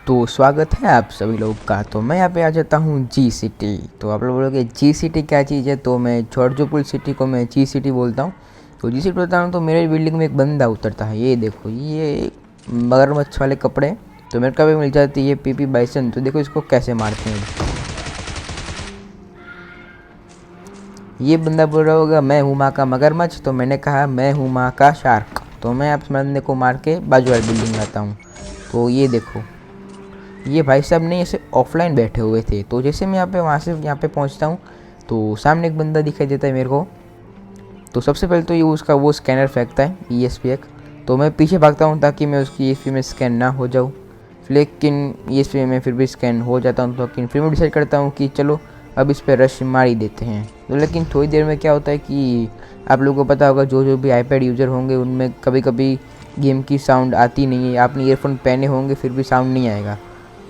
तो स्वागत है आप सभी लोग का। तो मैं यहाँ पे आ जाता हूँ जी सिटी। तो आप लोग बोलोगे जी सिटी क्या चीज़ है, तो मैं जॉर्जोपुल सिटी को मैं जी सिटी बोलता हूँ। तो जी सिटी बोलता हूँ तो मेरे बिल्डिंग में एक बंदा उतरता है। ये देखो, ये मगरमच्छ वाले कपड़े, तो मेरे को भी मिल जाती है पीपी बाइसन। तो देखो इसको कैसे मारते हैं। ये बंदा बोल रहा होगा मैं हूँ माँ का मगरमच्छ, तो मैंने कहा मैं हूँ माँ का शार्क। तो मैं आप बंदे को मार के बाजू वाली बिल्डिंग में आता हूँ। तो ये देखो, ये भाई साहब ने ऐसे ऑफलाइन बैठे हुए थे। तो जैसे मैं वहाँ से यहाँ पे पहुँचता हूँ तो सामने एक बंदा दिखाई देता है मेरे को। तो सबसे पहले तो ये उसका वो स्कैनर फेंकता है ESP एक। तो मैं पीछे भागता हूँ ताकि मैं उसकी ESP में स्कैन ना हो जाऊँ, लेकिन ESP में फिर भी स्कैन हो जाता हूँ। तो लेकिन फिर मैं डिसाइड करता हूँ कि चलो अब इस पर रश मार ही देते हैं। तो लेकिन थोड़ी देर में क्या होता है कि आप लोगों को पता होगा, जो भी आईपैड यूज़र होंगे उनमें कभी कभी गेम की साउंड आती नहीं है। आपने ईयरफोन पहने होंगे फिर भी साउंड नहीं आएगा।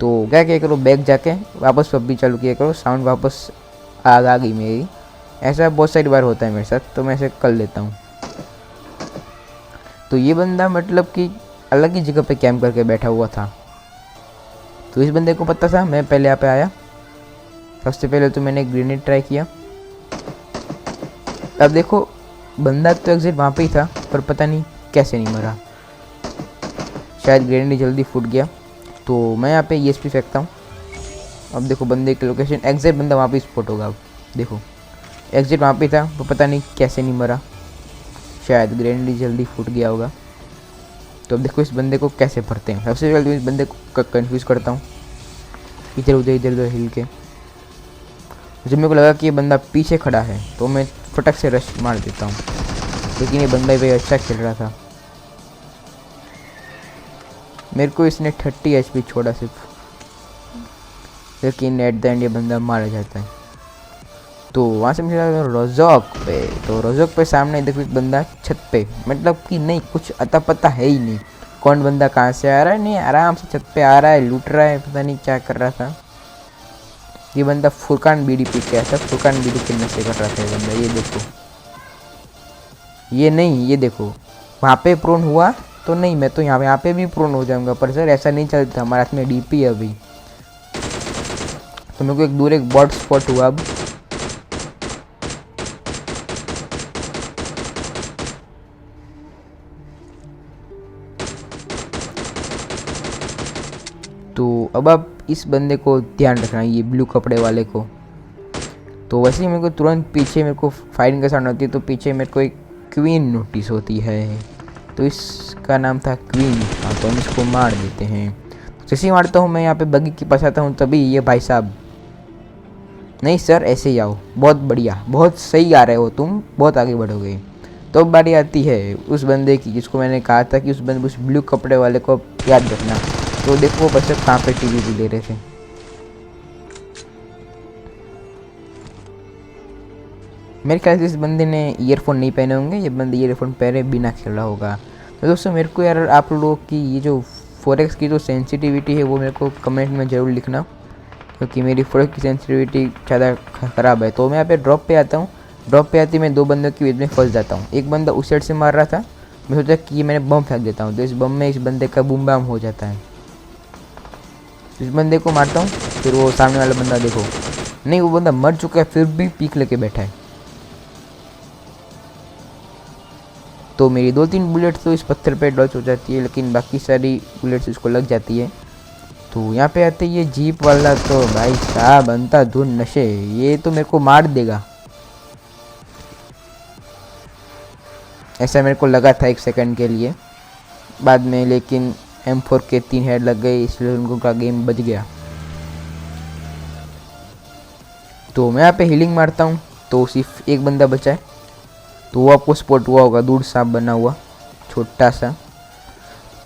तो क्या करो, बैग जाके वापस पबजी चालू किया करो, साउंड वापस आ गई मेरी। ऐसा बहुत सारी बार होता है मेरे साथ, तो मैं ऐसे कर लेता हूँ। तो ये बंदा मतलब कि अलग ही जगह पे कैंप करके बैठा हुआ था। तो इस बंदे को पता था मैं पहले यहाँ पे आया। सबसे पहले तो मैंने ग्रेनेड ट्राई किया। अब देखो, बंदा तो एग्जिट वहाँ पे ही था, पर पता नहीं कैसे नहीं मरा। शायद ग्रेनेड जल्दी फूट गया। तो मैं यहाँ पे ESP फेंकता हूँ। अब देखो बंदे की लोकेशन, एग्जैक्ट बंदा वहाँ पे स्पॉट होगा। अब देखो एग्जिट वहाँ पे था, तो पता नहीं कैसे नहीं मरा। शायद ग्रेनेड जल्दी फूट गया होगा। तो अब देखो इस बंदे को कैसे भरते हैं। सबसे पहले तो इस बंदे को कंफ्यूज करता हूँ, इधर उधर हिल के। जब मेरे को लगा कि ये बंदा पीछे खड़ा है तो मैं फटक से रश मार देता हूँ। लेकिन ये बंदा भी अच्छा खेल रहा था। मेरे को इसने 30 HP छोड़ा सिर्फ, लेकिन एट द एंड ये बंदा मारा जाता है। तो वहाँ से मुझे रोजोक पे, तो रोजोक पे सामने देखो एक बंदा छत पे, मतलब कि नहीं कुछ अता पता है ही नहीं कौन बंदा कहाँ से आ रहा है। नहीं, आराम से छत पे आ रहा है, लूट रहा है, पता नहीं क्या कर रहा था। ये बंदा फुरकान बीड़ी पी के आया था, फुरकान बीड़ी के नशे कर रहा था ये बंदा। ये देखो, ये नहीं, ये देखो वहाँ पे प्रोन हुआ तो नहीं, मैं तो यहाँ पे भी प्रोन हो जाऊंगा। पर सर ऐसा नहीं चलता, हमारे हाथ में DP है अभी। तो मेरे को एक दूर एक बॉट स्पॉट हुआ। अब तो अब आप इस बंदे को ध्यान रखना, ये ब्लू कपड़े वाले को। तो वैसे ही मेरे को तुरंत पीछे मेरे को फायरिंग का साउंड आती है। तो पीछे मेरे को एक क्वीन नोटिस होती है। तो इसका नाम था क्वीन। हाँ, तो हम इसको मार देते हैं। जैसे ही मारता हूँ मैं यहाँ पे बगी के पास आता हूँ, तभी ये भाई साहब, नहीं सर ऐसे ही आओ, बहुत बढ़िया, बहुत सही आ रहे हो तुम, बहुत आगे बढ़ोगे। तो अब बारी आती है उस बंदे की जिसको मैंने कहा था कि उस ब्लू कपड़े वाले को याद रखना। तो देखो वो बच्चे कहाँ पे TV भी ले रहे थे। मेरे ख्याल से इस बंदे ने ईयरफोन नहीं पहने होंगे, ये बंदे ईयरफोन पहने बिना खेल रहा होगा। तो दोस्तों मेरे को यार आप लोगों की ये जो 4x की जो सेंसिटिविटी है वो मेरे को कमेंट में ज़रूर लिखना, क्योंकि मेरी 4x की सेंसिटिविटी ज़्यादा ख़राब है। तो मैं यहाँ पे ड्रॉप पे आता हूँ। ड्रॉप पे आती मैं दो बंदों के बीच में फंस जाता हूँ। एक बंदा उस साइड से मार रहा था, मैं सोचा कि मैंने बम फेंक देता हूँ, तो इस बम में इस बंदे का बूम बाम हो जाता है। इस बंदे को मारता हूँ, फिर वो सामने वाला बंदा देखो, नहीं वो बंदा मर चुका है फिर भी पीक लेके बैठा है। तो मेरी 2-3 बुलेट्स तो इस पत्थर पे डॉच हो जाती है, लेकिन बाकी सारी बुलेट्स इसको लग जाती है। तो यहाँ पे आते ये जीप वाला, तो भाई साहब बनता धुन नशे, ये तो मेरे को मार देगा ऐसा मेरे को लगा था 1 सेकंड के लिए बाद में, लेकिन M4 के 3 हेड लग गए, इसलिए उनको का गेम बच गया। तो मैं यहाँ पे हीलिंग मारता हूँ, तो सिर्फ एक बंदा बचा है। तो वो आपको स्पॉट हुआ होगा, दूर सांप बना हुआ छोटा सा।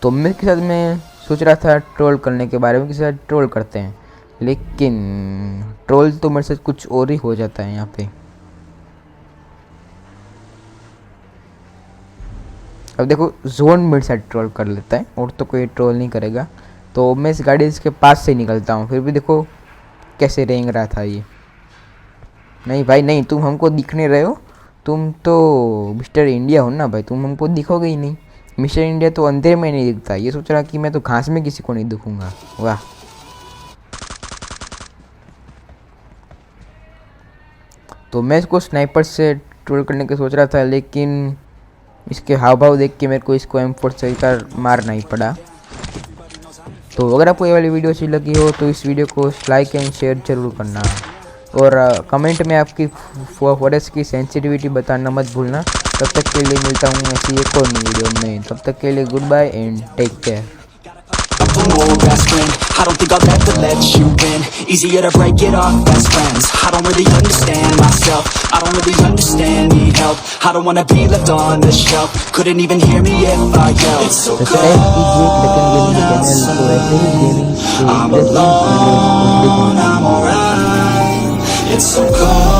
तो मेरे के साथ मैं सोच रहा था ट्रोल करने के बारे में, किसी साथ ट्रोल करते हैं, लेकिन ट्रोल तो मेरे साथ कुछ और ही हो जाता है यहाँ पे। अब देखो जोन मेरे साथ ट्रोल कर लेता है, और तो कोई ट्रोल नहीं करेगा। तो मैं इस गाड़ी के पास से निकलता हूँ, फिर भी देखो कैसे रेंग रहा था ये। नहीं भाई नहीं, तुम हमको दिख नहीं रहे हो, तुम तो मिस्टर इंडिया हो ना भाई, तुम हमको दिखोगे ही नहीं। मिस्टर इंडिया तो अंधेरे में नहीं दिखता। ये सोच रहा कि मैं तो घास में किसी को नहीं दिखूंगा। वाह। तो मैं इसको स्नाइपर से ट्रोल करने की सोच रहा था, लेकिन इसके हाव भाव देख के मेरे को इसको M4 से मारना ही पड़ा। तो अगर आपको ये वाली वीडियो अच्छी लगी हो तो इस वीडियो को लाइक एंड शेयर जरूर करना, और कमेंट में आपकी फॉरेस्ट की सेंसिटिविटी बताना मत भूलना। तब तक के लिए मिलता हूँ ऐसी एक और नई वीडियो में, तब तक के लिए goodbye and take care. best friend, I don't think I'll ever let you in. Easier to break it off best friends. I don't really understand myself. I don't really understand, need help. I don't wanna be left on the shelf. Couldn't even hear me if I yelled. It's so cold outside. I'm alone, I'm alright. It's so cold.